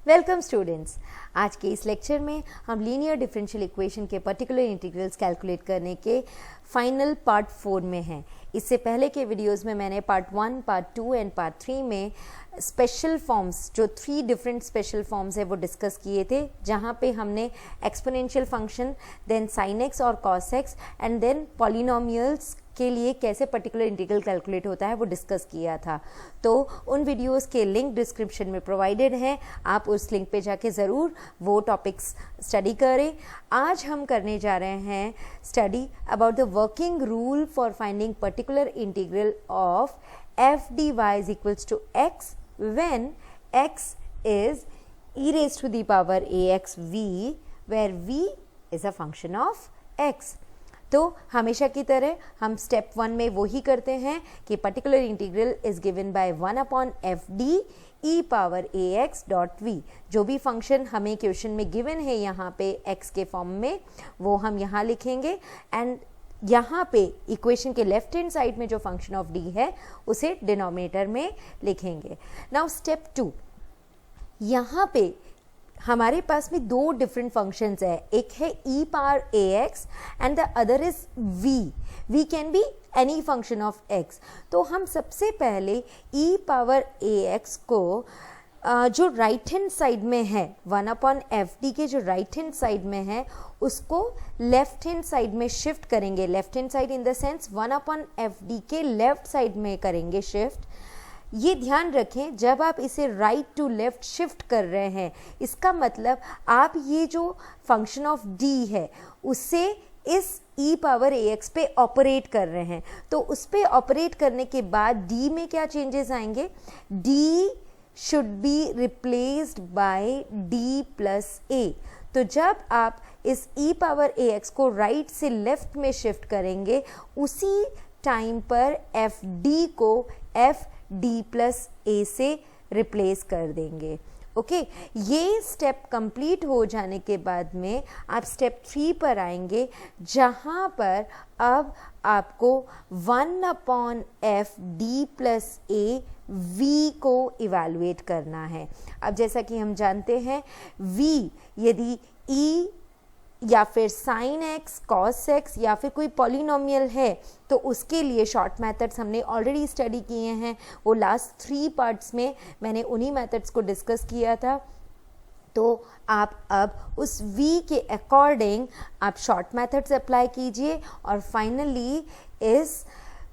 Welcome students. आज के इस लेक्चर में हम लीनियर डिफरेंशियल इक्वेशन के पर्टिकुलर इंटीग्रल्स कैलकुलेट करने के फाइनल पार्ट 4 में हैं। इससे पहले के वीडियोस में मैंने पार्ट 1, पार्ट 2 एंड पार्ट 3 में स्पेशल फॉर्म्स, जो 3 डिफरेंट स्पेशल फॉर्म्स है वो डिस्कस किए थे, जहाँ पे हमने exponential function, then sine x और cos x and then polynomials के लिए कैसे पर्टिकुलर इंटीग्रल कैलकुलेट होता है वो डिस्कस किया था। तो उन वीडियोस के लिंक डिस्क्रिप्शन में प्रोवाइडेड हैं, आप उस लिंक पे जाके ज़रूर वो टॉपिक्स स्टडी करें। आज हम करने जा रहे हैं study about the working rule for finding particular integral of F D Y is equals to X when X is e raised to the power ax v where v is a function of x। तो हमेशा की तरह हम step 1 में वो ही करते हैं कि particular integral is given by 1/fd e power ax dot v। जो भी फंक्शन हमें क्वेश्चन में गिवन है यहाँ पे x के फॉर्म में, वो हम यहाँ लिखेंगे एंड यहाँ पे इक्वेशन के लेफ्ट हैंड साइड में जो फंक्शन ऑफ d है उसे डिनोमिनेटर में लिखेंगे। नाउ स्टेप 2, यहाँ पे हमारे पास में 2 डिफरेंट फंक्शंस है, एक है e power ax and the other is v can be any function of x। तो हम सबसे पहले e पावर ax को जो राइट हैंड साइड में है 1/fd के जो राइट हैंड साइड में है उसको लेफ्ट हैंड साइड में शिफ्ट करेंगे। Left hand side in the sense 1/fd के लेफ्ट साइड में करेंगे शिफ्ट। ये ध्यान रखें, जब आप इसे राइट टू लेफ्ट शिफ्ट कर रहे हैं, इसका मतलब आप ये जो फंक्शन ऑफ d है उससे इस e पावर ax पे ऑपरेट कर रहे हैं। तो उस पे ऑपरेट करने के बाद d में क्या चेंजेस आएंगे? d should be replaced by d plus a। तो जब आप इस e पावर ax को राइट से लेफ्ट में शिफ्ट करेंगे, उसी टाइम पर fd को fd प्लस a से रिप्लेस कर देंगे। ओके, ये स्टेप कंप्लीट हो जाने के बाद में आप स्टेप 3 पर आएंगे, जहाँ पर अब आपको 1/fd प्लस a v को इवैल्यूएट करना है। अब जैसा कि हम जानते हैं v यदि e या फिर साइन एक्स, कॉस एक्स या फिर कोई पॉलिनोमियल है तो उसके लिए शॉर्ट मेथड्स हमने ऑलरेडी स्टडी किए हैं। वो लास्ट 3 पार्ट्स में मैंने उन्हीं मेथड्स को डिस्कस किया था। तो आप अब उस v के अकॉर्डिंग आप शॉर्ट मेथड्स अप्लाई कीजिए और फाइनली इस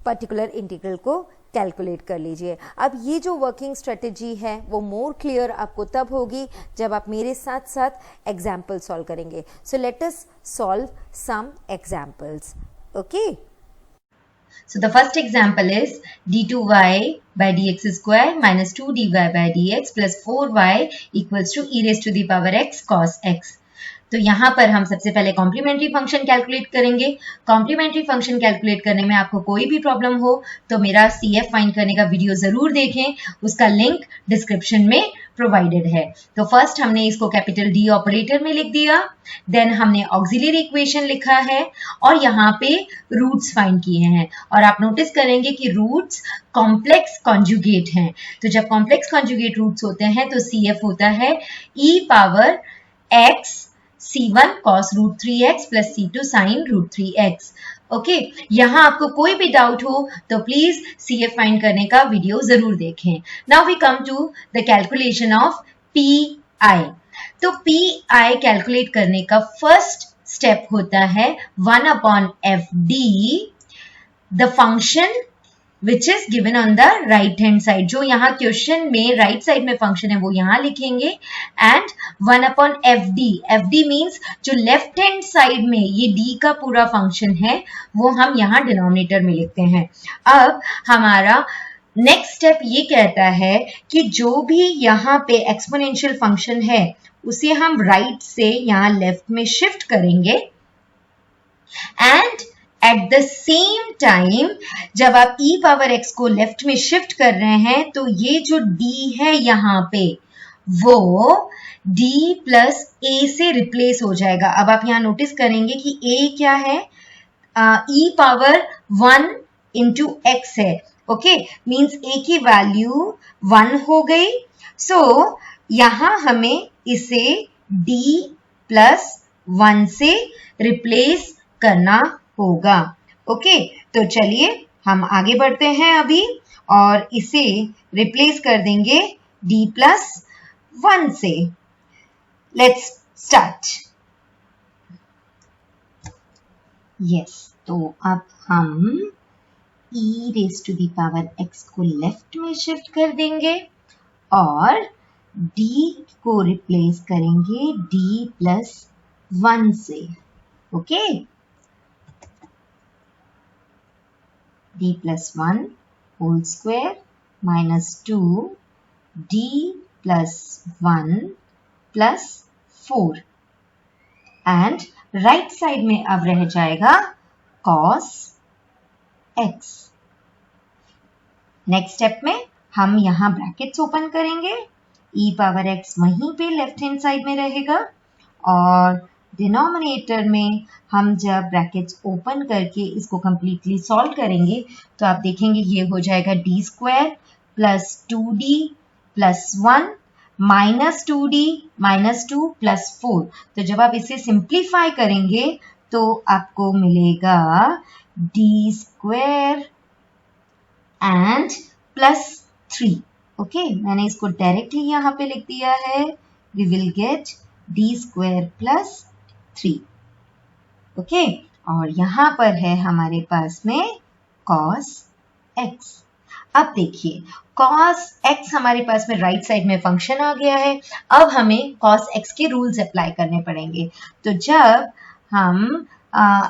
पर्टिकुलर इंटीग्रल को कैलकुलेट कर लीजिए। अब ये जो वर्किंग स्ट्रेटेजी है वो मोर क्लियर आपको तब होगी जब आप मेरे साथ साथ एग्जाम्पल सॉल्व करेंगे। So let us solve some examples. Okay, So the first example is d2y by dx square minus 2dy by dx plus 4y equals to e raised to the power x cos x। तो यहाँ पर हम सबसे पहले complementary function calculate करेंगे। Complementary function calculate करने में आपको कोई भी प्रॉब्लम हो तो मेरा CF फाइंड करने का वीडियो जरूर देखें, उसका लिंक डिस्क्रिप्शन में प्रोवाइडेड है। तो फर्स्ट हमने इसको कैपिटल D ऑपरेटर में लिख दिया, देन हमने ऑक्सिलरी इक्वेशन लिखा है और यहाँ पे रूट्स फाइंड किए हैं। और आप नोटिस करेंगे कि रूट्स कॉम्प्लेक्स कॉन्जुगेट हैं। तो जब कॉम्प्लेक्स कॉन्जुगेट रूट्स होते हैं तो CF होता है e power x c1 cos root 3x plus c2 sin root 3x। Okay, यहाँ आपको कोई भी डाउट हो तो प्लीज CF फाइंड करने का वीडियो जरूर देखें। Now we come to the calculation of PI। तो PI कैलकुलेट करने का फर्स्ट स्टेप होता है 1/fd the function which is given on the right hand side। जो यहाँ क्वेश्चन में राइट साइड में फंक्शन है वो यहाँ लिखेंगे एंड 1/fd। fd मीन्स जो लेफ्ट हैंड साइड में ये d का पूरा फंक्शन है वो हम यहाँ डिनोमिनेटर में लिखते हैं। अब हमारा नेक्स्ट स्टेप ये कहता है कि जो भी यहाँ पे एक्सपोनेंशियल फंक्शन है उसे हम राइट से यहाँ लेफ्ट में शिफ्ट करेंगे and eight the same time जब आप e पावर x को लेफ्ट में शिफ्ट कर रहे हैं तो ये जो d है यहाँ पे वो d प्लस a से रिप्लेस हो जाएगा। अब आप यहाँ नोटिस करेंगे कि a क्या है, e पावर 1 इंटू x है। ओके, मीन्स a की वैल्यू 1 हो गई। सो यहाँ हमें इसे d प्लस 1 से रिप्लेस करना होगा। ओके, तो चलिए हम आगे बढ़ते हैं अभी और इसे रिप्लेस कर देंगे d प्लस 1 से। Let's start. यस, तो अब हम e raise to the power x को लेफ्ट में शिफ्ट कर देंगे और d को रिप्लेस करेंगे d प्लस 1 से। Okay, d plus 1 whole square minus 2 d plus 1 plus 4 and right side में अब रह जाएगा cos x। नेक्स्ट स्टेप में हम यहाँ ब्रैकेट्स ओपन करेंगे, e पावर x वहीं पे लेफ्ट हैंड साइड में रहेगा और डिनोमिनेटर में हम जब ब्रैकेट्स ओपन करके इसको कंप्लीटली सॉल्व करेंगे तो आप देखेंगे ये हो जाएगा d square plus 2d plus 1 minus 2d minus 2 plus 4। तो जब आप इसे सिंप्लीफाई करेंगे तो आपको मिलेगा d square and plus 3। Okay, मैंने इसको डायरेक्टली यहाँ पे लिख दिया है, we will get d square plus 3। Okay, और यहाँ पर है हमारे पास में cos x। अब देखिए cos x हमारे पास में राइट साइड में फंक्शन आ गया है। अब हमें cos x के रूल्स अप्लाई करने पड़ेंगे। तो जब हम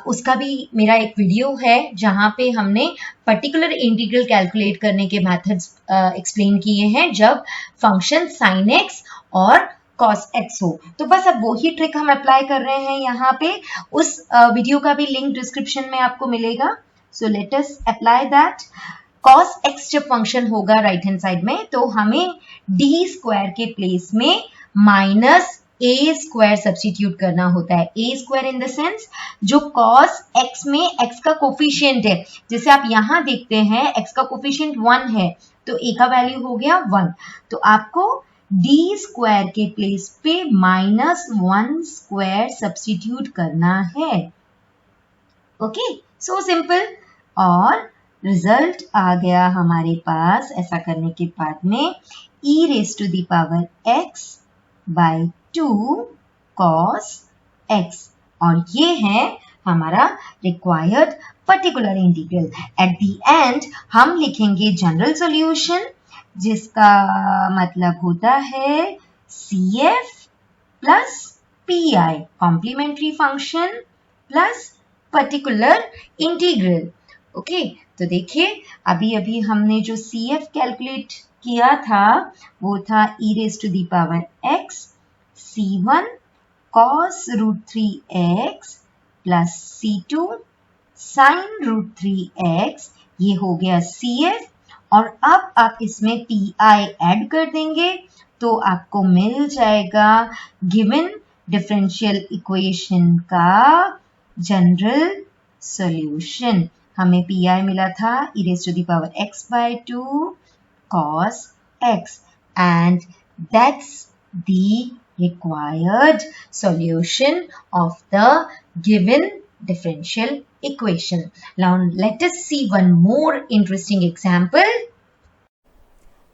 उसका भी मेरा एक वीडियो है जहाँ पे हमने पर्टिकुलर इंटीग्रल कैलकुलेट करने के मेथड्स एक्सप्लेन किए हैं जब फंक्शन sin x और cos x हो। तो बस अब वही ट्रिक हम अप्लाई कर रहे हैं यहाँ पे। उस वीडियो का भी लिंक डिस्क्रिप्शन में आपको मिलेगा। सो let us apply that. cos x जब फंक्शन होगा राइट हैंड साइड में तो हमें d स्क्वायर के प्लेस में माइनस a स्क्वायर सब्स्टिट्यूट करना होता है। a square in the sense जो cos x में x का कोफिशिएंट है, जैसे आप यहाँ देखते हैं x का कोफिशिएंट 1 है तो a का वैल्यू हो गया 1। तो आपको d स्क्वायर के प्लेस पे माइनस 1 स्क्वायर सब्स्टिट्यूट करना है। Okay, so simple. और रिजल्ट आ गया हमारे पास ऐसा करने के बाद में e raise to the power x by 2 cos x और ये है हमारा required particular integral. At the end हम लिखेंगे जनरल सॉल्यूशन जिसका मतलब होता है CF plus PI complementary function plus particular integral. Okay, तो देखिए अभी अभी हमने जो CF कैलकुलेट किया था वो था e raise to the power x C1 cos root 3x plus C2 sin root 3x, ये हो गया CF। और अब आप इसमें PI ऐड कर देंगे तो आपको मिल जाएगा गिवन डिफरेंशियल इक्वेशन का जनरल सॉल्यूशन। हमें PI मिला था e raise to the power x by 2 cos x and that's the required solution of the given differential equation. Now let us see one more interesting example.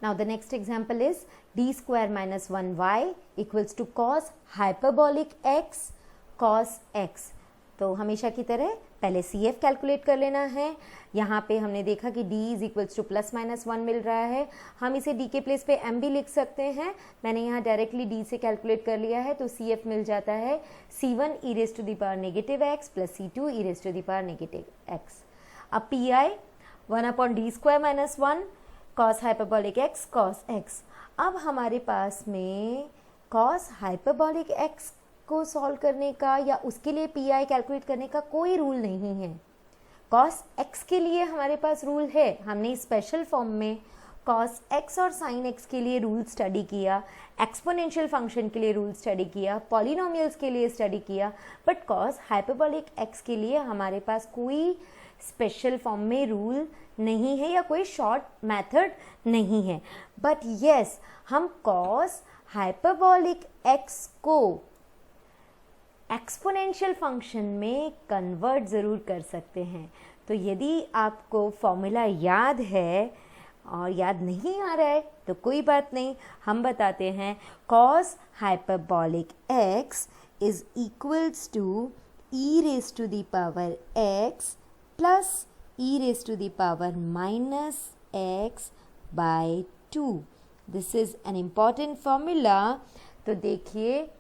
Now the next example is d square minus 1y equals to cos hyperbolic x cos x। तो हमेशा की तरह पहले CF calculate कर लेना है। यहाँ पे हमने देखा कि d is equals two plus minus 1 मिल रहा है। हम इसे d के प्लेस पे m भी लिख सकते हैं। मैंने यहाँ डायरेक्टली d से कैलकुलेट कर लिया है तो CF मिल जाता है C1 e raise to the power negative x plus C2 e raise to the power negative x। अब PI 1 upon d square minus 1 cos hyperbolic x cos x। अब हमारे पास में cos हाइपरबोलिक x को solve करने का या उसके लिए PI कैलकुलेट करने का कोई रूल नहीं है। cos x के लिए हमारे पास रूल है। हमने स्पेशल फॉर्म में cos x और sin x के लिए रूल स्टडी किया, एक्सपोनेंशियल फंक्शन के लिए रूल स्टडी किया, पॉलिनोमियल्स के लिए स्टडी किया, बट cos हाइपरबोलिक x के लिए हमारे पास कोई स्पेशल फॉर्म में रूल नहीं है या कोई शॉर्ट मेथड नहीं है। बट येस, हम cos हाइपरबॉलिक एक्स को एक्सपोनेंशियल फंक्शन में कन्वर्ट ज़रूर कर सकते हैं। तो यदि आपको फॉर्मूला याद है और याद नहीं आ रहा है तो कोई बात नहीं, हम बताते हैं। cos hyperbolic x is equals to e raise to the power x plus e raise to the power minus x by 2। This is an important formula. तो देखिए,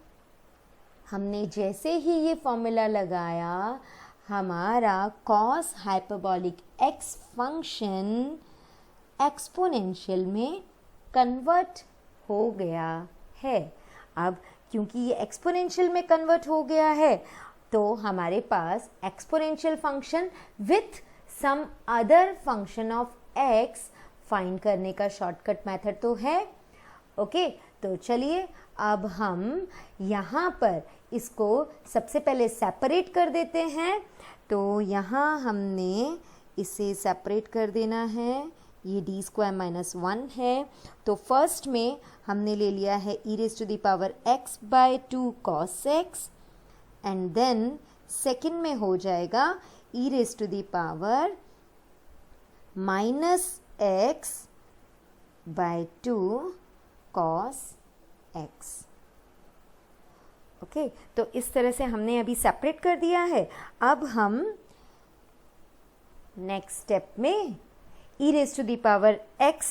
हमने जैसे ही ये फॉर्मूला लगाया, हमारा cos hyperbolic x function exponential में convert हो गया है। अब क्योंकि ये एक्सपोनेंशियल में कन्वर्ट हो गया है, तो हमारे पास exponential function with some other function of x find करने का शॉर्टकट मेथड तो है। ओके, तो चलिए अब हम यहाँ पर इसको सबसे पहले सेपरेट कर देते हैं। तो यहाँ हमने इसे सेपरेट कर देना है, ये डी स्क्वायर माइनस 1 है। तो फर्स्ट में हमने ले लिया है e raise to the power x by 2 cos x, and then second में हो जाएगा e raise to the power minus x by 2 cos x। Okay, तो इस तरह से हमने अभी सेपरेट कर दिया है। अब हम नेक्स्ट स्टेप में e raise to the power x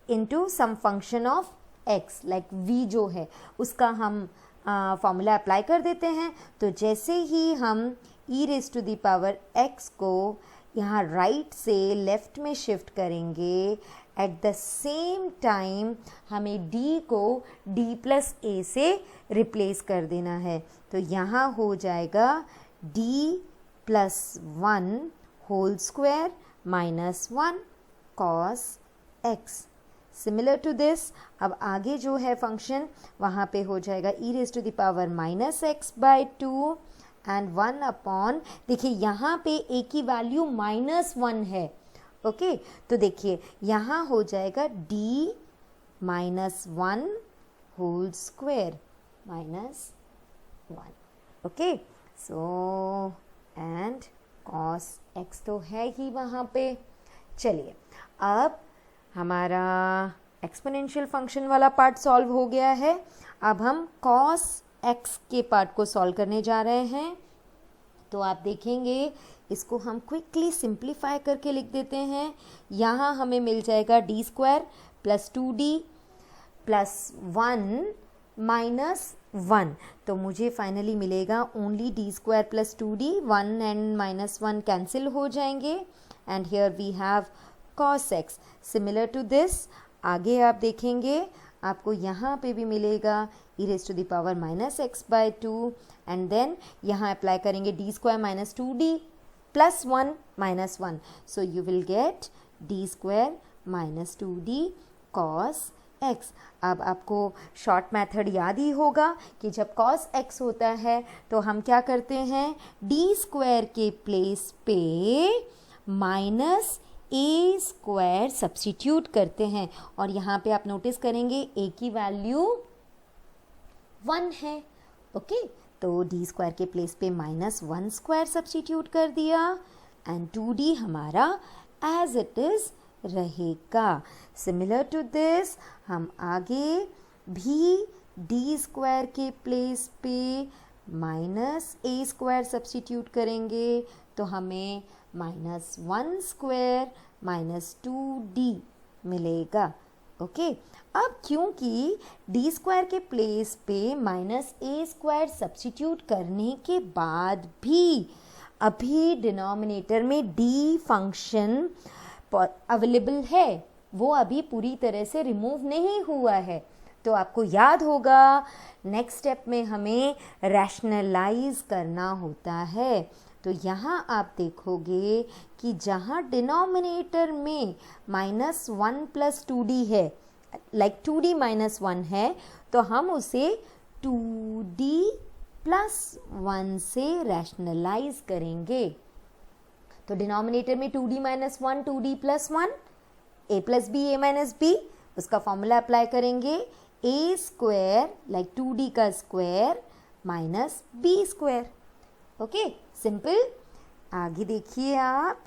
into some function of x like v जो है उसका हम फॉर्मूला अप्लाई कर देते हैं। तो जैसे ही हम e raise to the power x को यहाँ राइट से लेफ्ट में शिफ्ट करेंगे, एट द सेम टाइम हमें d को d प्लस a से रिप्लेस कर देना है। तो यहाँ हो जाएगा d plus 1 whole square minus 1 cos x। Similar to this, अब आगे जो है फंक्शन वहाँ पे हो जाएगा e raise to the power minus x by 2 and 1 upon, देखिए यहाँ पे a की वैल्यू -1 है। ओके, तो देखिए यहाँ हो जाएगा d minus 1 whole square minus 1। Okay, so and cos x तो है ही वहाँ पे। चलिए, अब हमारा एक्सपोनेंशियल फंक्शन वाला पार्ट सॉल्व हो गया है। अब हम cos x के पार्ट को सॉल्व करने जा रहे हैं। तो आप देखेंगे, इसको हम क्विकली सिंप्लीफाई करके लिख देते हैं। यहाँ हमें मिल जाएगा D square plus 2d plus 1 minus 1। तो मुझे फाइनली मिलेगा only D square plus 2d, 1 and minus 1 cancel हो जाएंगे, and here we have cos x। Similar to this, आगे आप देखेंगे आपको यहाँ पे भी मिलेगा e raise to the power minus x by 2, and then यहाँ अप्लाई करेंगे D square minus 2d plus 1 minus 1। So you will get D square minus 2d cos x। अब आपको शॉर्ट मेथड याद ही होगा कि जब cos x होता है तो हम क्या करते हैं, डी स्क्वायर के प्लेस पे माइनस ए स्क्वायर सब्स्टिट्यूट करते हैं, और यहाँ पे आप नोटिस करेंगे a की वैल्यू 1 है। ओके, तो डी स्क्वायर के प्लेस पे माइनस 1 स्क्वायर सब्स्टिट्यूट कर दिया, एंड 2d हमारा एज इट इज रहेगा। सिमिलर टू दिस, हम आगे भी डी स्क्वायर के प्लेस पे माइनस ए स्क्वायर सब्स्टिट्यूट करेंगे, तो हमें माइनस 1 स्क्वायर माइनस 2d मिलेगा। ओके, अब क्योंकि डी स्क्वायर के प्लेस पे माइनस ए स्क्वायर सब्स्टिट्यूट करने के बाद भी अभी डिनोमिनेटर में डी फंक्शन अवेलेबल है, वो अभी पूरी तरह से रिमूव नहीं हुआ है। तो आपको याद होगा नेक्स्ट स्टेप में हमें रैशनलाइज करना होता है। तो यहाँ आप देखोगे कि जहाँ डिनोमिनेटर में माइनस 1 प्लस 2d है, लाइक 2d माइनस 1 है, तो हम उसे 2d प्लस 1 से रैशनलाइज करेंगे। तो डिनोमिनेटर में 2d minus 1, 2d plus 1, a plus B, a minus B, उसका फॉर्मूला अप्लाई करेंगे, ए स्क्वायर लाइक 2d का square minus B square. Okay, simple. आगे देखिए आप,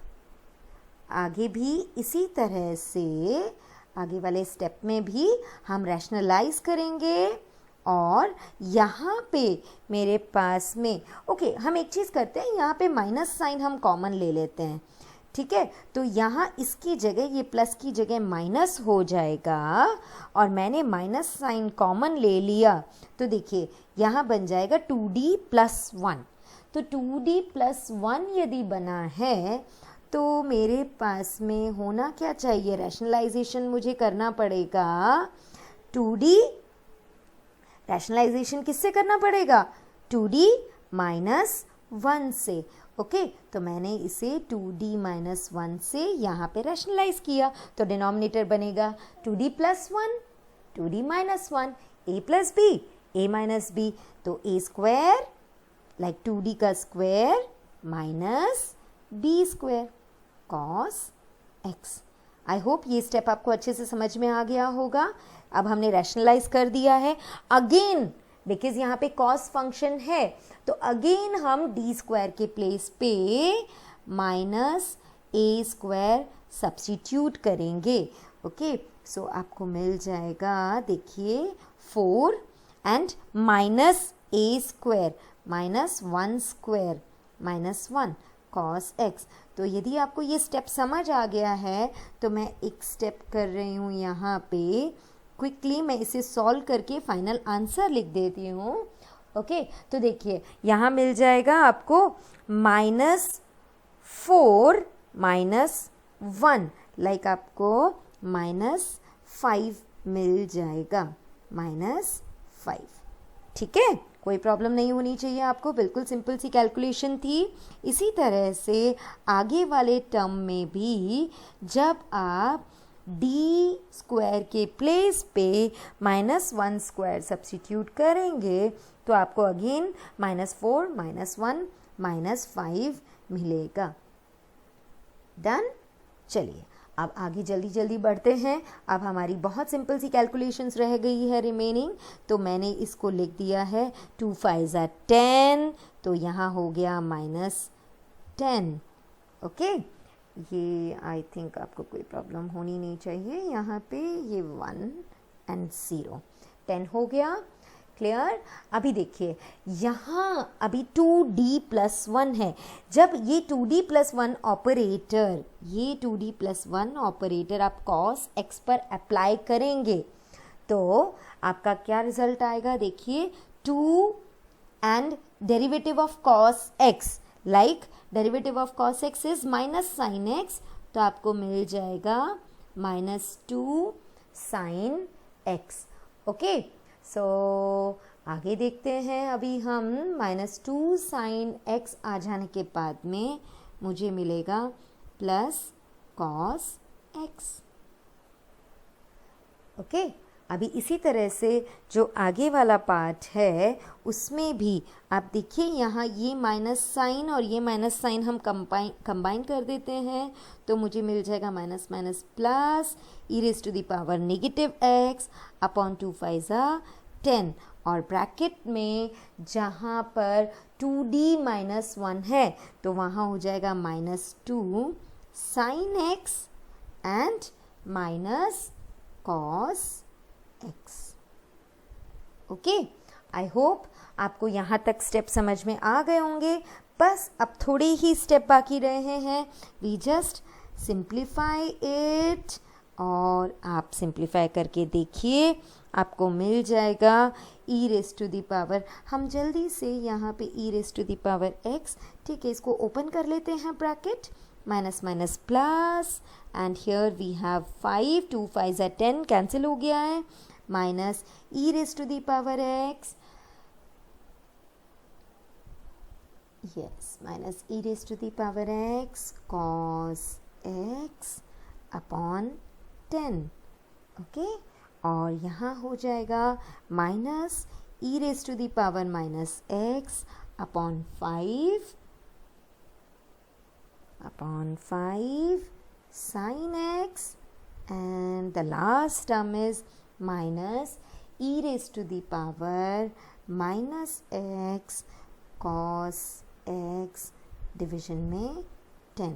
आगे भी इसी तरह से आगे वाले स्टेप में भी हम रैशनलाइज करेंगे और यहाँ पे मेरे पास में हम एक चीज़ करते हैं, यहाँ पे माइनस साइन हम कॉमन ले लेते हैं, ठीक है। तो यहाँ इसकी जगह ये प्लस की जगह माइनस हो जाएगा और मैंने माइनस साइन कॉमन ले लिया तो देखिए यहाँ बन जाएगा 2d प्लस 1। तो 2d प्लस 1 यदि बना है तो मेरे पास में होना क्या चाहिए, रैशनलाइजेशन मुझे करना पड़ेगा 2d, रैशनलाइजेशन किससे करना पड़ेगा, 2d माइनस 1 से। ओके, तो मैंने इसे 2d माइनस 1 से यहाँ पे रैशनलाइज किया तो डिनोमिनेटर बनेगा 2d plus 1, 2d minus 1, a plus b, a minus b, तो a स्क्वायर लाइक 2d का square minus b square cos x। I hope ये स्टेप आपको अच्छे से समझ में आ गया होगा। अब हमने रैशनलाइज कर दिया है अगेन, बिकॉज यहाँ पे cos फंक्शन है तो अगेन हम d स्क्वायर के प्लेस पे माइनस a स्क्वायर सब्स्टिट्यूट करेंगे। ओके, सो आपको मिल जाएगा, देखिए 4 and minus a square minus 1 square minus 1 cos x। तो यदि आपको ये स्टेप समझ आ गया है तो मैं एक स्टेप कर रही हूँ यहाँ पे, क्विकली मैं इसे सॉल्व करके फाइनल आंसर लिख देती हूँ। ओके, तो देखिए यहाँ मिल जाएगा आपको -4 माइनस 1 लाइक आपको -5 मिल जाएगा, -5। ठीक है, कोई प्रॉब्लम नहीं होनी चाहिए आपको, बिल्कुल सिंपल सी कैलकुलेशन थी। इसी तरह से आगे वाले टर्म में भी जब आप d स्क्वायर के प्लेस पे -1 स्क्वायर सब्स्टिट्यूट करेंगे तो आपको अगेन -4 -1 -5 मिलेगा। डन। चलिए अब आगे जल्दी जल्दी बढ़ते हैं। अब हमारी बहुत सिंपल सी कैलकुलेशंस रह गई है रिमेनिंग, तो मैंने इसको लिख दिया है 2 5 10, तो यहाँ हो गया -10। ओके, ये आई थिंक आपको कोई प्रॉब्लम होनी नहीं चाहिए, यहाँ पे ये 1 एंड 0 10 हो गया। क्लियर। अभी देखिए यहाँ अभी 2d प्लस 1 है, जब ये 2d प्लस 1 ऑपरेटर, ये 2d प्लस 1 ऑपरेटर आप cos x पर अप्लाई करेंगे तो आपका क्या रिजल्ट आएगा, देखिए 2 and derivative of cos x, like derivative of cos x is minus sine x, तो आपको मिल जाएगा -2 साइन x। ओके, सो आगे देखते हैं। अभी हम -2 साइन x आ जाने के बाद में मुझे मिलेगा प्लस cos x। ओके, अभी इसी तरह से जो आगे वाला पार्ट है उसमें भी आप देखिए यहाँ ये माइनस साइन और ये माइनस साइन हम कंबाइन कर देते हैं तो मुझे मिल जाएगा minus minus plus e⁻⁻x upon 2 5 10, और ब्रैकेट में जहाँ पर 2d माइनस 1 है तो वहाँ हो जाएगा -2 sine x and minus cos x। Okay, I hope आपको यहाँ तक स्टेप समझ में आ गए होंगे। बस अब थोड़े ही स्टेप बाकी रहे हैं, वी जस्ट सिंप्लीफाई इट, और आप सिंप्लीफाई करके देखिए आपको मिल जाएगा e⁻, हम जल्दी से यहाँ पे e⁻x, ठीक है, इसको ओपन कर लेते हैं bracket, minus minus plus and here we have 5, 2 5 10 cancel हो गया है, minus e⁻x, yes minus e⁻x cos x upon 10। Okay, और यहाँ हो जाएगा minus e⁻−x upon 5 sin x, and the last term is minus e raise to the power minus x cos x division में 10।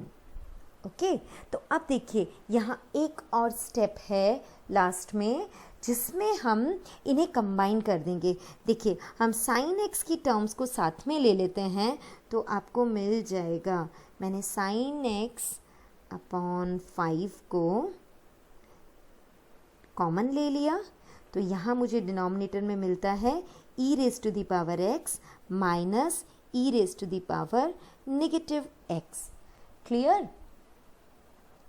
Okay तो अब देखिए यहाँ एक और स्टेप है लास्ट में जिसमें हम इन्हें कंबाइन कर देंगे। देखिए हम साइन एक्स की टर्म्स को साथ में ले लेते हैं तो आपको मिल जाएगा, मैंने साइन एक्स अपॉन 5 को कॉमन ले लिया तो यहाँ मुझे डिनोमिनेटर में मिलता है e raise to the power x minus e raise to the power negative x. Clear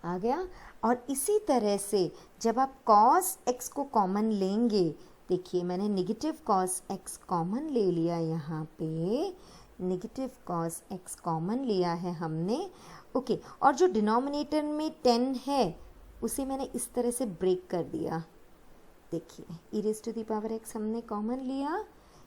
आ गया। और इसी तरह से जब आप cos x को कॉमन लेंगे, देखिए मैंने नेगेटिव cos x कॉमन ले लिया, यहाँ पे नेगेटिव cos x कॉमन लिया है हमने। ओके और जो डिनोमिनेटर में 10 है उसे मैंने इस तरह से ब्रेक कर दिया। देखिए e raise to the power x हमने कॉमन लिया,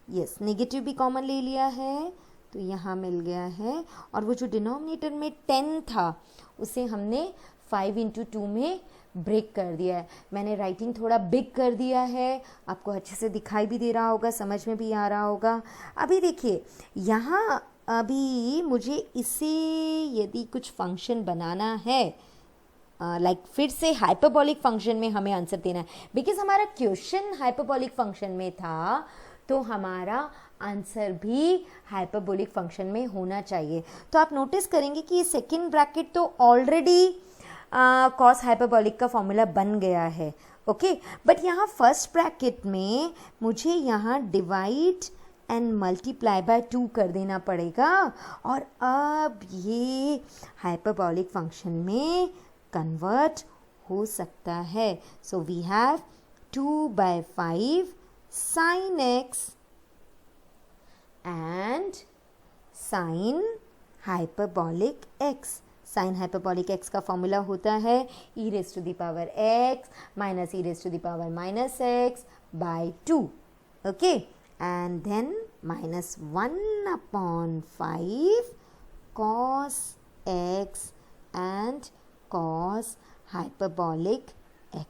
यस नेगेटिव भी कॉमन ले लिया है तो यहाँ मिल गया है। और वो जो डिनोमिनेटर में 10 था उसे हमने 5 इंटू 2 में ब्रेक कर दिया है। मैंने राइटिंग थोड़ा बिग कर दिया है, आपको अच्छे से दिखाई भी दे रहा होगा, समझ में भी आ रहा होगा। अभी देखिए यहाँ अभी मुझे इसे यदि कुछ फंक्शन बनाना है लाइक फिर से हाइपरबोलिक फंक्शन में हमें आंसर देना है, बिकॉज हमारा क्वेश्चन हाइपरबोलिक फंक्शन में था तो हमारा आंसर भी हाइपरबोलिक फंक्शन में होना चाहिए। तो आप नोटिस करेंगे कि ये सेकेंड ब्रैकेट तो ऑलरेडी कॉस हाइपरबोलिक का फॉर्मूला बन गया है। ओके बट यहाँ फर्स्ट ब्रैकेट में मुझे यहाँ डिवाइड एंड मल्टीप्लाई बाय 2 कर देना पड़ेगा और अब ये हाइपरबोलिक फंक्शन में कन्वर्ट हो सकता है। So we have 2/5 sin x and sin hyperbolic x। Sine hyperbolic x का फॉर्मूला होता है e raise to the power x minus e raise to the power minus x by 2। Okay and then minus 1/5 cos x and cos hyperbolic x।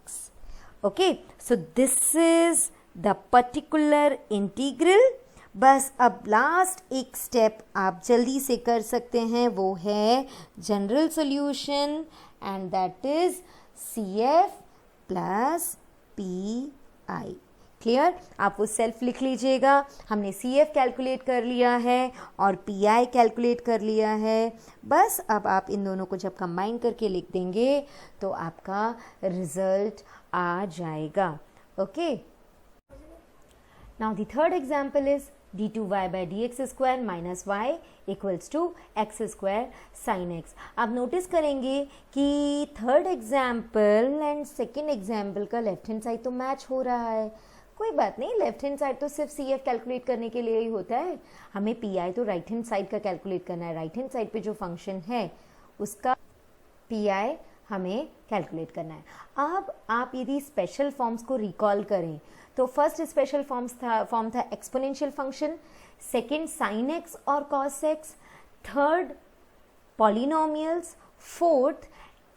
Okay so this is the particular integral. बस अब last एक step आप जल्दी से कर सकते हैं, वो है general solution and that is CF plus PI। Clear, आप वो सेल्फ लिख लीजिएगा। हमने CF कैलकुलेट कर लिया है और PI कैलकुलेट कर लिया है। बस अब आप इन दोनों को जब कंबाइन करके लिख देंगे तो आपका रिजल्ट आ जाएगा। Okay now the third example is d2y by dx square minus y equals to x square sin x। आप नोटिस करेंगे कि third example and second example का लेफ्ट हैंड साइड तो मैच हो रहा है। कोई बात नहीं, लेफ्ट हैंड साइड तो सिर्फ CF कैलकुलेट करने के लिए ही होता है, हमें PI तो राइट हैंड साइड का कैलकुलेट करना है। राइट हैंड साइड पे जो फंक्शन है उसका PI हमें कैलकुलेट करना है। अब आप यदि स्पेशल फॉर्म्स को रिकॉल करें तो फर्स्ट स्पेशल फॉर्म था exponential function, second sine x और cos x, third polynomials, fourth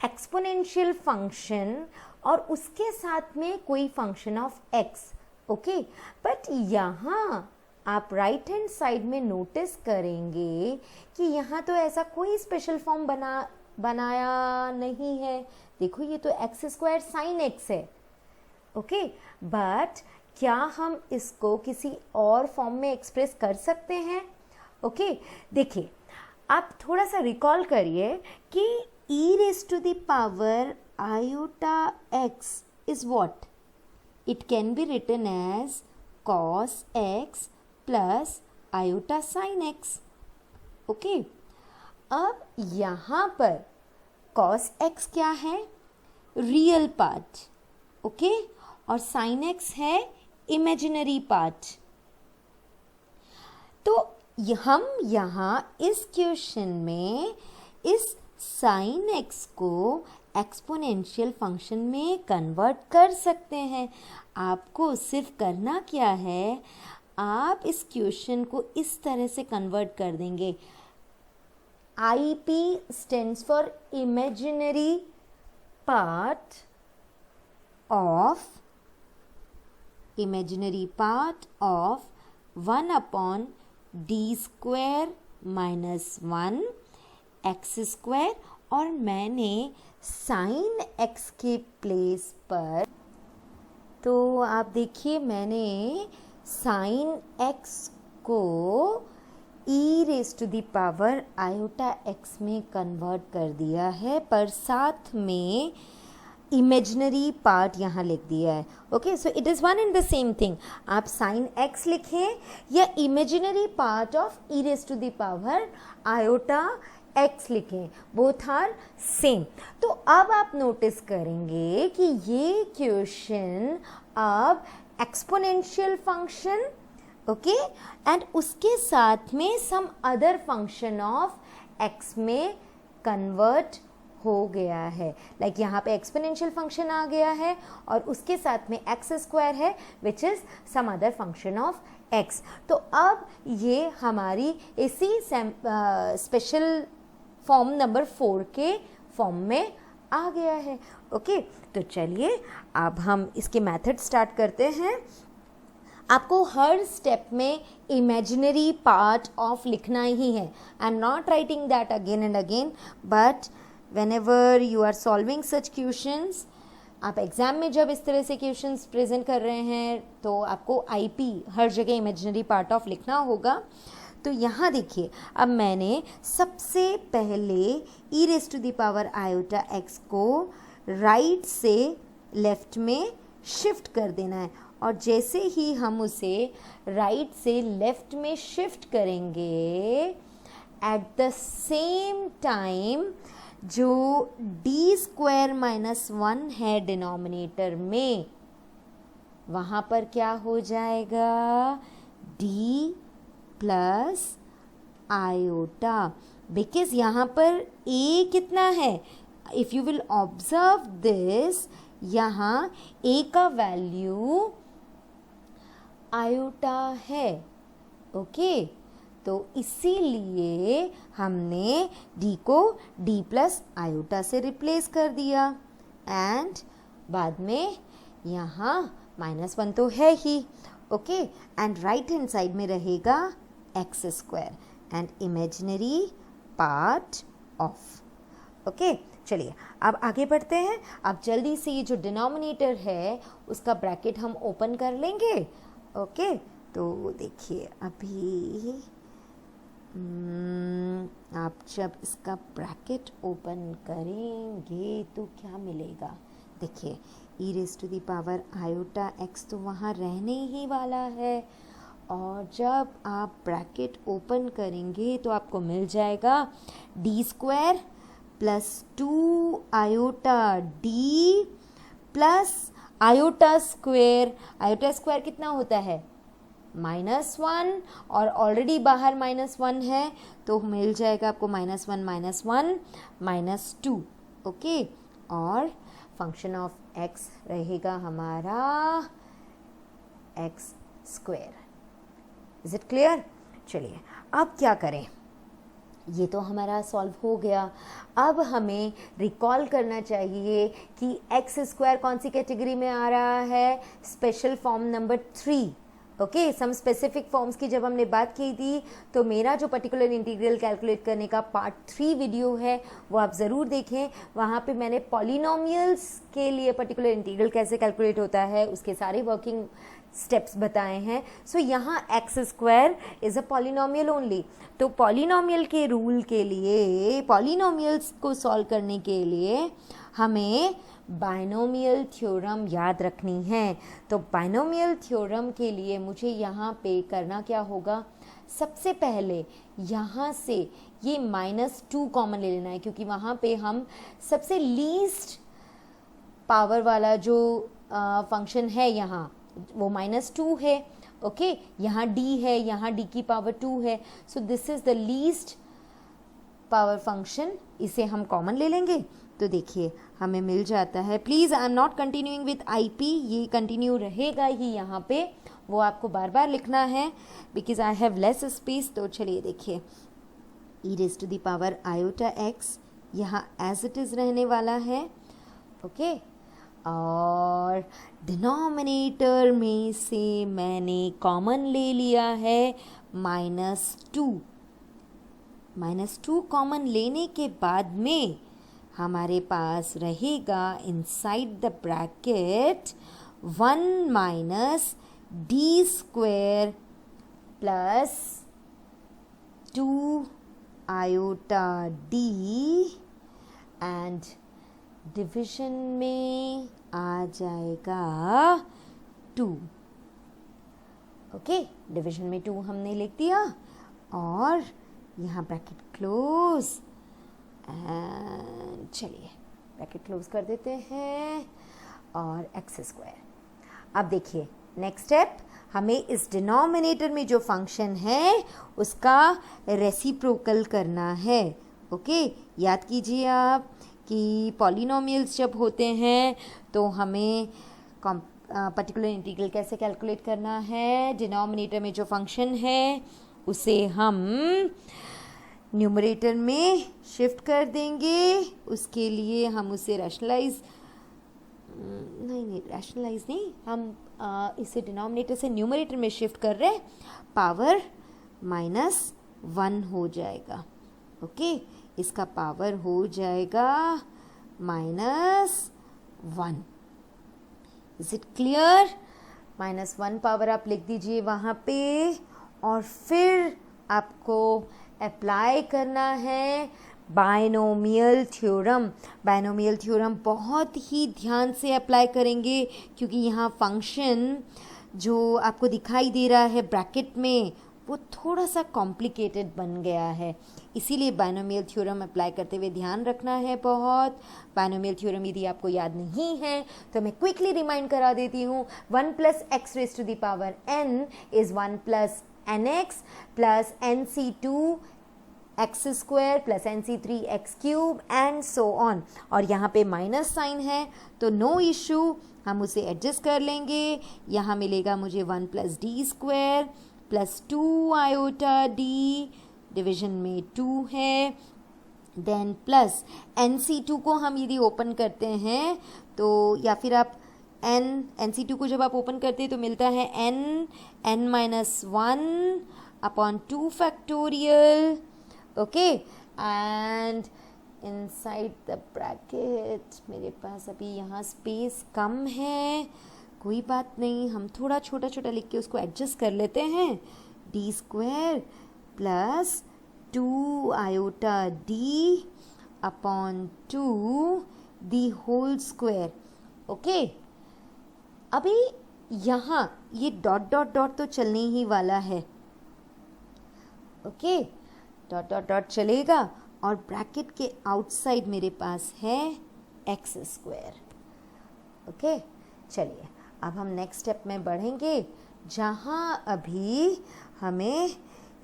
exponential function और उसके साथ में कोई function of x. Okay but यहाँ आप राइट हैंड साइड में नोटिस करेंगे कि यहाँ तो ऐसा कोई स्पेशल फॉर्म बनाया नहीं है। देखो ये तो एक्स स्क्वायर साइन एक्स है। ओके बट क्या हम इसको किसी और फॉर्म में एक्सप्रेस कर सकते हैं? ओके देखिए आप थोड़ा सा रिकॉल करिए कि e raised to the power iota x is what? It can be written as cos x plus iota sin x। Okay अब यहाँ पर cos x क्या है? Real part. ओके और sin x है इमेजिनरी पार्ट। तो हम यहाँ इस क्वेश्चन में इस sin x को एक्सपोनेंशियल फंक्शन में कन्वर्ट कर सकते हैं। आपको सिर्फ करना क्या है, आप इस क्वेश्चन को इस तरह से कन्वर्ट कर देंगे। IP stands for imaginary part of imaginary part of 1 upon D square minus 1 x square, और मैंने साइन एक्स के प्लेस पर, तो आप देखिए मैंने साइन एक्स को e raise to the power iota x में कन्वर्ट कर दिया है, पर साथ में इमेजिनरी पार्ट यहाँ लिख दिया है. Okay, so it is one and the same thing. आप साइन एक्स लिखें या imaginary part of e raise to the power iota x लिखें, बोथ आर सेम. तो अब आप नोटिस करेंगे कि ये क्वेश्चन अब एक्सपोनेंशियल फंक्शन, ओके, एंड उसके साथ में some other function of x में कन्वर्ट हो गया है. लाइक यहाँ पे एक्सपोनेंशियल फंक्शन आ गया है और उसके साथ में एक्स स्क्वायर है which is some other function of x. तो अब ये हमारी इसी स्पेशल फॉर्म नंबर 4 के फॉर्म में आ गया है. ओके, तो चलिए अब हम इसके मेथड स्टार्ट करते हैं. आपको हर स्टेप में इमेजिनरी पार्ट ऑफ लिखना ही है. I am not writing that again and again, but whenever you are solving such questions, आप एग्ज़ाम में जब इस तरह से क्वेश्चंस प्रेजेंट कर रहे हैं तो आपको आईपी हर जगह इमेजिनरी पार्ट ऑफ लिखना होगा. तो यहाँ देखिए, अब मैंने सबसे पहले e raise to the power iota x को राइट से लेफ्ट में शिफ्ट कर देना है, और जैसे ही हम उसे राइट से लेफ्ट में शिफ्ट करेंगे, एट द सेम टाइम जो डी स्क्वायर माइनस 1 है डिनोमिनेटर में, वहाँ पर क्या हो जाएगा, डी प्लस आयोटा, बिकॉज यहाँ पर ए कितना है, if you will observe this, यहाँ ए का वैल्यू आयोटा है. ओके, तो इसीलिए हमने d को d प्लस आयोटा से रिप्लेस कर दिया, एंड बाद में यहाँ -1 तो है ही. Okay, and right hand side में रहेगा x square and imaginary part of. Okay, चलिए अब आगे बढ़ते हैं. अब जल्दी से ये जो डिनोमिनेटर है उसका ब्रैकेट हम ओपन कर लेंगे. ओके, तो देखिए अभी आप जब इसका ब्रैकेट ओपन करेंगे तो क्या मिलेगा, देखिए e raise to the power iota x तो वहाँ रहने ही वाला है, और जब आप ब्रैकेट ओपन करेंगे तो आपको मिल जाएगा D square plus 2 iota D plus iota square. Iota square कितना होता है, -1, और ऑलरेडी बाहर -1 है तो मिल जाएगा आपको -1 -2. ओके, और फंक्शन ऑफ x रहेगा हमारा x square. Is it clear? चलिए अब क्या करें, ये तो हमारा सॉल्व हो गया. अब हमें रिकॉल करना चाहिए कि एक्स स्क्वायर कौन सी कैटेगरी में आ रहा है, special form number 3. Okay, some specific forms की जब हमने बात की थी तो मेरा जो पर्टिकुलर इंटीग्रल कैलकुलेट करने का पार्ट 3 वीडियो है वो आप ज़रूर देखें. वहाँ पे मैंने पॉलिनोमियल्स के लिए पर्टिकुलर इंटीग्रल कैसे कैलकुलेट होता है उसके सारे वर्किंग स्टेप्स बताए हैं. सो यहाँ x square is a polynomial only. तो पॉलिनोमियल के रूल के लिए, पॉलिनोमियल्स को सॉल्व करने के लिए हमें बाइनोमियल थ्योरम याद रखनी है. तो बाइनोमियल थ्योरम के लिए मुझे यहाँ पे करना क्या होगा, सबसे पहले यहाँ से ये -2 कॉमन ले लेना है, क्योंकि वहाँ पे हम सबसे लीस्ट पावर वाला जो फंक्शन है यहाँ वो -2 है. ओके, यहाँ d है, यहाँ d की पावर 2 है. So this is the least power function, इसे हम कॉमन ले लेंगे. तो देखिए हमें मिल जाता है, please I am not continuing with IP, ये कंटिन्यू रहेगा ही यहाँ पे, वो आपको बार बार लिखना है because I have less space. तो चलिए देखिए, e raise to the power iota x यहाँ एज इट इज़ रहने वाला है. ओके, और डिनोमिनेटर में से मैंने कॉमन ले लिया है -2। -2 कॉमन लेने के बाद में हमारे पास रहेगा inside the bracket 1 minus D square plus 2 iota D and division में आ जाएगा 2। ओके, डिविजन में 2 हमने लिख दिया और यहाँ ब्रैकेट क्लोज एंड चलिए ब्रैकेट क्लोज कर देते हैं और एक्स स्क्वायर। अब देखिए नेक्स्ट स्टेप, हमें इस डिनोमिनेटर में जो फंक्शन है उसका रेसिप्रोकल करना है। ओके, याद कीजिए आप कि पॉलिनोमियल्स जब होते हैं तो हमें पर्टिकुलर इंटीग्रल कैसे कैलकुलेट करना है। डिनोमिनेटर में जो फंक्शन है उसे हम न्यूमरेटर में शिफ्ट कर देंगे। उसके लिए हम उसे रैशनलाइज नहीं, हम इसे डिनोमिनेटर से न्यूमरेटर में शिफ्ट कर रहे हैं, पावर -1 हो जाएगा। ओके, इसका पावर हो जाएगा -1। Is it clear? -1 पावर आप लिख दीजिए वहाँ पे और फिर आपको अप्लाई करना है बायनोमियल थ्योरम। बायनोमियल थ्योरम बहुत ही ध्यान से अप्लाई करेंगे क्योंकि यहाँ फंक्शन जो आपको दिखाई दे रहा है ब्रैकेट में वो थोड़ा सा कॉम्प्लिकेटेड बन गया है, इसीलिए बायनोमियल थ्योरम अप्लाई करते हुए ध्यान रखना है बहुत। बायनोमियल थ्योरम यदि आपको याद नहीं है तो मैं क्विकली रिमाइंड करा देती हूँ। 1 + x raised to the power n is 1 + nx plus nc2 x square plus nc3 x cube and so on। और यहाँ पे माइनस साइन है तो नो इशू, हम उसे एडजस्ट कर लेंगे। यहाँ मिलेगा मुझे 1 + d square plus 2 iota D, division में 2 है, देन प्लस nc2 को हम यदि ओपन करते हैं तो या फिर आप nc2 को जब आप ओपन करते हैं तो मिलता है n-1 upon 2 factorial. Okay, and inside the bracket मेरे पास अभी यहाँ स्पेस कम है, कोई बात नहीं, हम थोड़ा छोटा छोटा लिख के उसको एडजस्ट कर लेते हैं। D square plus 2 iota D upon 2 the whole square. Okay, अभी यहाँ ये डॉट डॉट डॉट तो चलने ही वाला है। ओके, डॉट डॉट डॉट चलेगा और ब्रैकेट के आउटसाइड मेरे पास है एक्स स्क्वायर। ओके, चलिए अब हम नेक्स्ट स्टेप में बढ़ेंगे जहाँ अभी हमें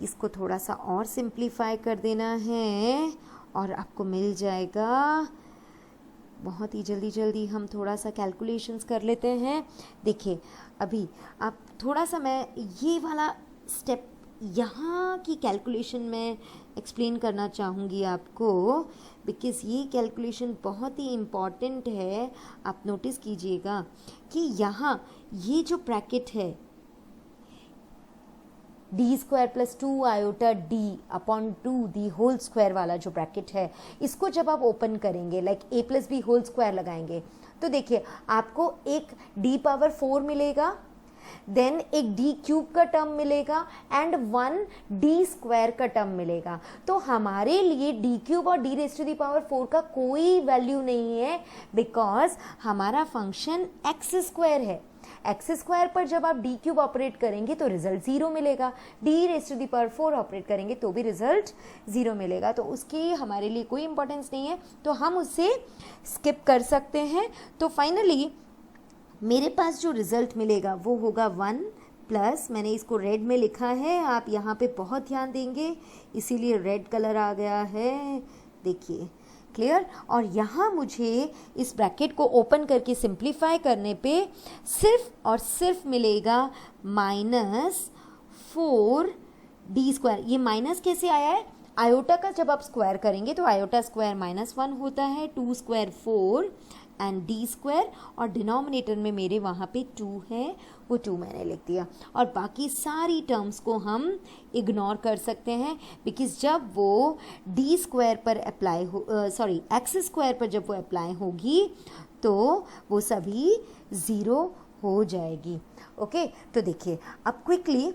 इसको थोड़ा सा और सिंप्लीफाई कर देना है और आपको मिल जाएगा। बहुत ही जल्दी जल्दी हम थोड़ा सा कैलकुलेशंस कर लेते हैं। देखिए अभी आप थोड़ा सा, मैं ये वाला स्टेप यहाँ की कैलकुलेशन में एक्सप्लेन करना चाहूँगी आपको बिकॉज़ ये कैलकुलेशन बहुत ही इम्पॉर्टेंट है। आप नोटिस कीजिएगा कि यहाँ ये जो ब्रैकेट है D square plus 2 iota D upon 2 the whole square वाला जो ब्रैकेट है, इसको जब आप ओपन करेंगे like a plus B whole square लगाएंगे तो देखिए आपको एक d पावर 4 मिलेगा, देन एक d क्यूब का टर्म मिलेगा एंड 1 d स्क्वायर का टर्म मिलेगा। तो हमारे लिए d क्यूब और d raise to the power 4 का कोई वैल्यू नहीं है बिकॉज हमारा फंक्शन एक्स स्क्वायर है। एक्स स्क्वायर पर जब आप डी क्यूब ऑपरेट करेंगे तो रिजल्ट 0 मिलेगा, D raise to the power 4 operate करेंगे तो भी रिजल्ट 0 मिलेगा। तो उसकी हमारे लिए कोई इंपॉर्टेंस नहीं है तो हम उसे स्किप कर सकते हैं। तो फाइनली मेरे पास जो रिजल्ट मिलेगा वो होगा 1 प्लस, मैंने इसको रेड में लिखा है, आप यहाँ पे बहुत ध्यान देंगे इसीलिए रेड कलर आ गया है, देखिए क्लियर। और यहाँ मुझे इस ब्रैकेट को ओपन करके सिंप्लीफाई करने पे सिर्फ और सिर्फ मिलेगा -4d स्क्वायर। ये माइनस कैसे आया है? आयोटा का जब आप स्क्वायर करेंगे तो आयोटा स्क्वायर -1 होता है, 2 स्क्वायर 4 एंड डी स्क्वायर, और डिनोमिनेटर में मेरे वहाँ पे 2 है, वो 2 मैंने लिख दिया। और बाकी सारी टर्म्स को हम इग्नोर कर सकते हैं, बिकॉज जब वो डी स्क्वायर पर अप्लाई हो एक्स स्क्वायर पर जब वो अप्लाई होगी तो वो सभी ज़ीरो हो जाएगी। ओके, तो देखिए अब क्विकली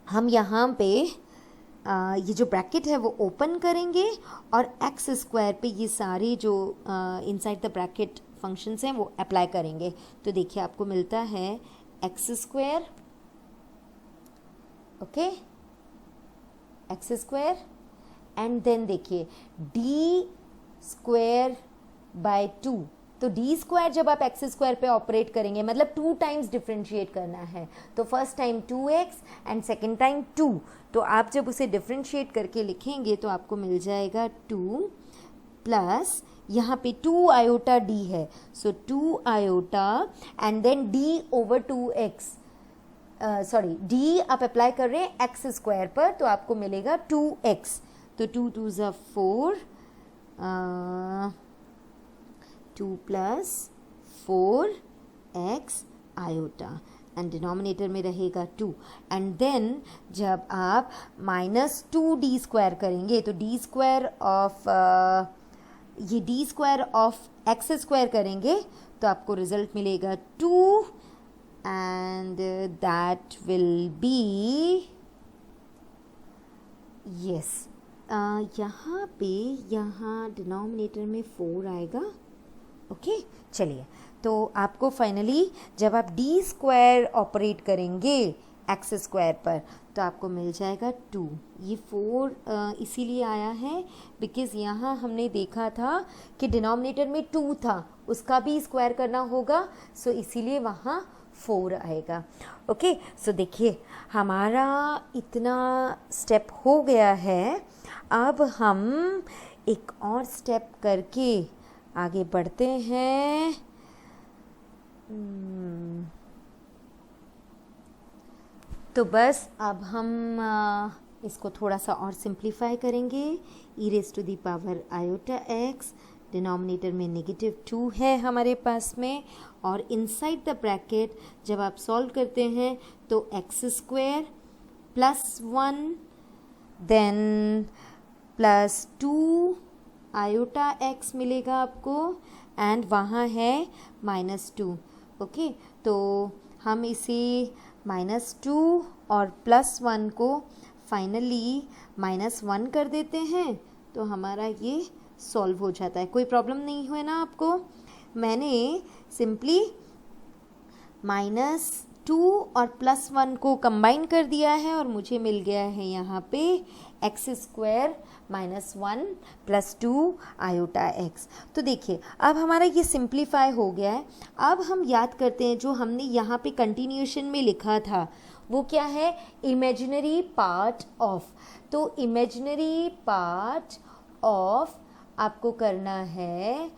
हम यहाँ पे ये जो ब्रैकेट है वो ओपन करेंगे और एक्स स्क्वायर पे ये सारे जो इनसाइड द ब्रैकेट फंक्शंस हैं वो अप्लाई करेंगे। तो देखिए आपको मिलता है x square, okay, x square, and then देखिए डी स्क्वायर बाय 2। तो डी स्क्वायर जब आप एक्स स्क्वायर पे ऑपरेट करेंगे मतलब 2 टाइम्स डिफ्रेंशिएट करना है, तो first time 2x and second time 2, तो आप जब उसे डिफ्रेंशिएट करके लिखेंगे तो आपको मिल जाएगा 2 प्लस यहाँ पे 2 आयोटा d है, so 2 iota and then d over 2x, sorry d आप अप्लाई कर रहे हैं एक्स स्क्वायर पर, तो आपको मिलेगा 2x, तो 2 2 ज़ा 4, 2 plus 4x iota and denominator में रहेगा 2, एंड देन जब आप माइनस 2d स्क्वायर करेंगे तो d स्क्वायर ऑफ ये d square of x square करेंगे तो आपको रिजल्ट मिलेगा 2 and that will be yes, यहाँ पे यहाँ डिनोमिनेटर में 4 आएगा। ओके, चलिए, तो आपको फाइनली जब आप डी स्क्वायर ऑपरेट करेंगे एक्स स्क्वायर पर तो आपको मिल जाएगा 2। ये 4 इसीलिए आया है बिकॉज़ यहाँ हमने देखा था कि डिनोमिनेटर में 2 था, उसका भी स्क्वायर करना होगा, सो इसीलिए वहाँ 4 आएगा। ओके, सो देखिए हमारा इतना स्टेप हो गया है, अब हम एक और स्टेप करके आगे बढ़ते हैं। तो बस अब हम इसको थोड़ा सा और सिंप्लीफाई करेंगे। e raise to the power iota x, denominator में -2 है हमारे पास में, और इनसाइड द ब्रैकेट जब आप सॉल्व करते हैं तो x square plus 1 then plus 2 iota x मिलेगा आपको, एंड वहाँ है -2। ओके, तो हम इसे -2 और +1 को फाइनली -1 कर देते हैं, तो हमारा ये सॉल्व हो जाता है। कोई प्रॉब्लम नहीं हुआ ना आपको? मैंने सिंपली -2 और +1 को कंबाइन कर दिया है और मुझे मिल गया है यहाँ पे x square -1 plus 2 iota x। तो देखिए अब हमारा ये सिंप्लीफाई हो गया है। अब हम याद करते हैं जो हमने यहाँ पे कंटिन्यूएशन में लिखा था वो क्या है, इमेजिनरी पार्ट ऑफ। तो इमेजिनरी पार्ट ऑफ आपको करना है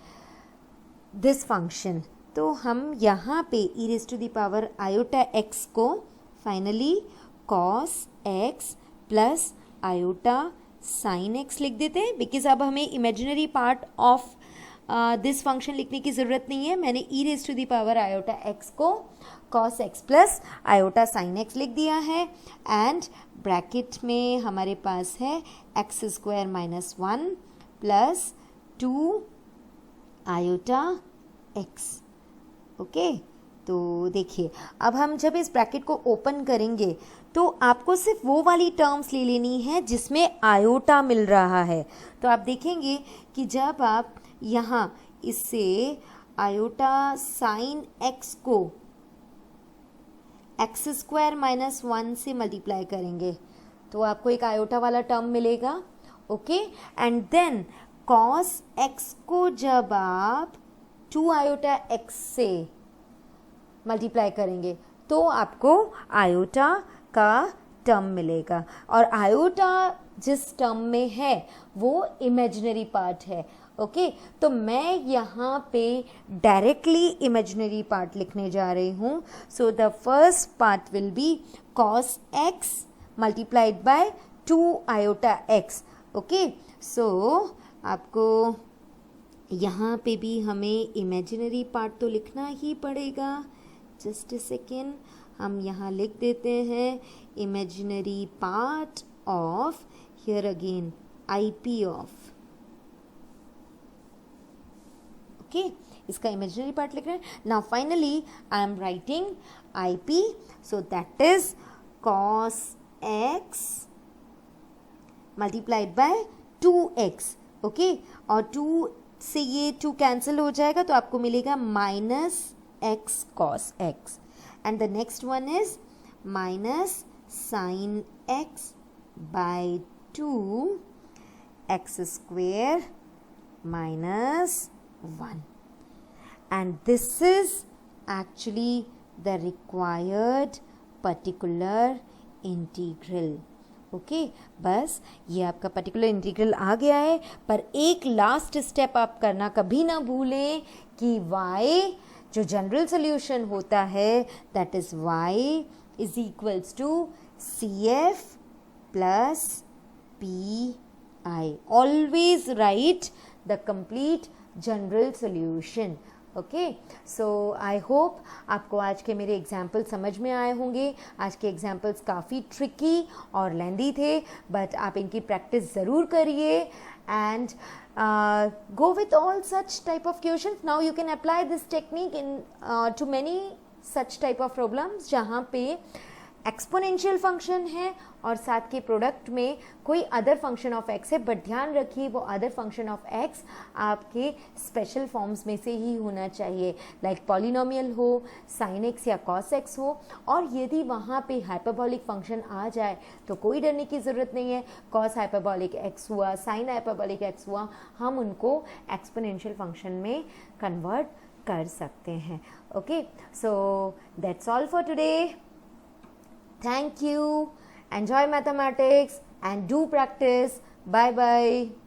दिस फंक्शन। तो हम यहाँ पे e raise to the power iota x को finally cos x plus iota sine x लिख देते हैं, बिकॉज अब हमें imaginary part of this function लिखने की ज़रूरत नहीं है। मैंने e raise to the power iota x को cos x plus iota sine x लिख दिया है, एंड ब्रैकेट में हमारे पास है x square -1 plus 2 iota x। Okay, तो देखिए अब हम जब इस ब्रैकेट को ओपन करेंगे तो आपको सिर्फ वो वाली टर्म्स ले लेनी है जिसमें आयोटा मिल रहा है। तो आप देखेंगे कि जब आप यहाँ इससे आयोटा साइन x को एक्स स्क्वायर -1 से मल्टीप्लाई करेंगे तो आपको एक आयोटा वाला टर्म मिलेगा। Okay, and then cos x को जब आप 2 आयोटा x से मल्टीप्लाई करेंगे तो आपको आयोटा का टर्म मिलेगा, और आयोटा जिस टर्म में है वो इमेजिनरी पार्ट है। ओके, तो मैं यहाँ पे डायरेक्टली इमेजिनरी पार्ट लिखने जा रही हूँ। So the first part will be cos x multiplied by 2 iota x। Okay, so आपको यहाँ पे भी हमें इमेजिनरी पार्ट तो लिखना ही पड़ेगा। जस्ट अ सेकेंड, हम यहाँ लिख देते हैं imaginary part of, here again IP of, okay, इसका इमेजिनरी पार्ट लिख रहे हैं। Now finally I am writing IP, so that is cos x multiplied bye 2x, okay, और 2 से ये 2 कैंसिल हो जाएगा तो आपको मिलेगा -x cos x, and the next one is minus sin x by 2 x square minus 1, and this is actually the required particular integral, okay बस ये आपका पर्टिकुलर इंटीग्रल आ गया है। पर एक लास्ट स्टेप आप करना कभी ना भूलें कि y जो जनरल सोल्यूशन होता है that is y is equals to CF plus PI। Always right the complete general solution, okay. So I hope आपको आज के मेरे एग्जाम्पल समझ में आए होंगे। आज के एग्जाम्पल्स काफ़ी ट्रिकी और लेंदी थे, बट आप इनकी प्रैक्टिस ज़रूर करिए and go with all such type of questions. Now you can apply this technique in to many such type of problems जहाँ पे एक्सपोनेंशियल फंक्शन है और साथ के प्रोडक्ट में कोई अदर फंक्शन ऑफ एक्स है, बट ध्यान रखिए वो अदर फंक्शन ऑफ एक्स आपके स्पेशल फॉर्म्स में से ही होना चाहिए, लाइक पॉलिनोमियल हो, साइन एक्स या कॉस एक्स हो। और यदि वहाँ पे हाइपरबॉलिक फंक्शन आ जाए तो कोई डरने की ज़रूरत नहीं है। कॉस हाइपरबॉलिक एक्स हुआ, साइन हाइपरबॉलिक एक्स हुआ, हम उनको एक्सपोनेंशियल फंक्शन में कन्वर्ट कर सकते हैं, okay. So that's all for today. Thank you. Enjoy mathematics and do practice. Bye bye.